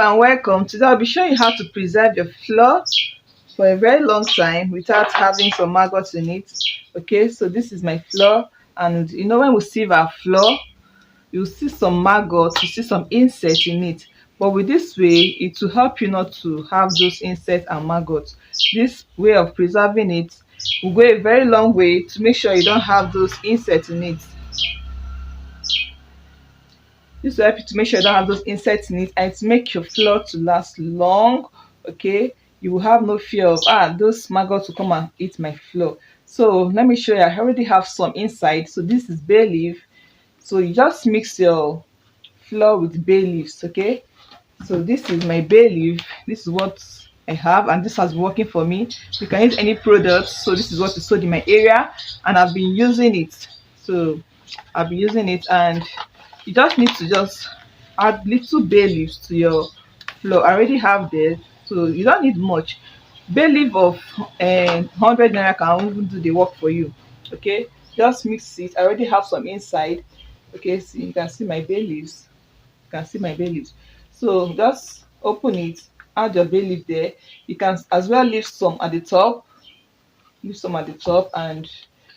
and welcome. Today I'll be showing you how to preserve your flour for a very long time without having some maggots in it. Okay, so this is my flour, and you know when we sieve our flour, you see some maggots, you see some insects in it. But with this way, it will help you not to have those insects and maggots. This way of preserving it will go a very long way to make sure you don't have those insects in it. This will help you to make sure you don't have those insects in it, and to make your flour to last long. Okay, you will have no fear of those maggots will come and eat my flour. So let me show you. I already have some inside. So this is bay leaf. So you just mix your flour with bay leaves. Okay, so this is my bay leaf. This is what I have, and this has been working for me. You can use any product. So this is what is sold in my area, and I've been using it. So I've been using it, and you just need to just add little bay leaves to your flour. I already have this, so you don't need much. Bay leaf of 100 naira can even do the work for you. Okay, just mix it. I already have some inside. Okay, see, you can see my bay leaves. You can see my bay leaves. So just open it, add your bay leaf there. You can as well leave some at the top. Leave some at the top, and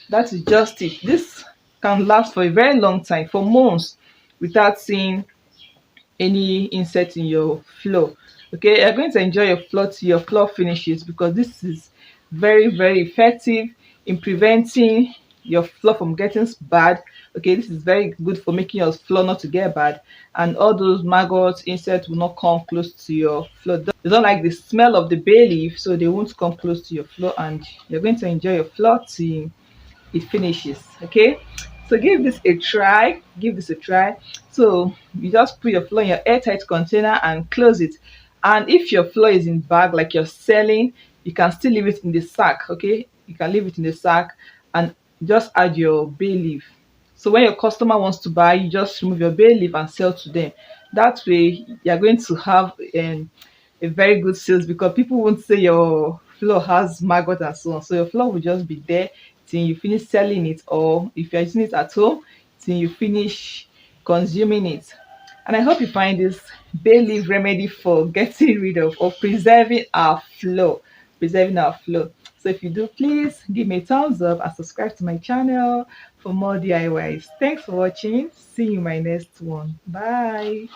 that is just it. This can last for a very long time, for months, without seeing any insect in your flour. Okay, you're going to enjoy your flour till your flour finishes, because this is very effective in preventing your flour from getting bad. Okay, this is very good for making your flour not to get bad, and all those maggots, insects will not come close to your flour. They don't like the smell of the bay leaf, so they won't come close to your flour, and you're going to enjoy your flour till it finishes. Okay, so give this a try. So you just put your flour in your airtight container and close it. And if your flour is in bag, like you're selling, you can still leave it in the sack. Okay, you can leave it in the sack and just add your bay leaf. So when your customer wants to buy, you just remove your bay leaf and sell to them. That way you're going to have a very good sales, because people won't say your flour has maggot and so on. So your flour will just be there till you finish selling it, or if you're using it at home, till you finish consuming it. And I hope you find this bay leaf remedy for getting rid of or preserving our flour. So if you do, please give me a thumbs up and subscribe to my channel for more DIYs. Thanks for watching. See you in my next one. Bye.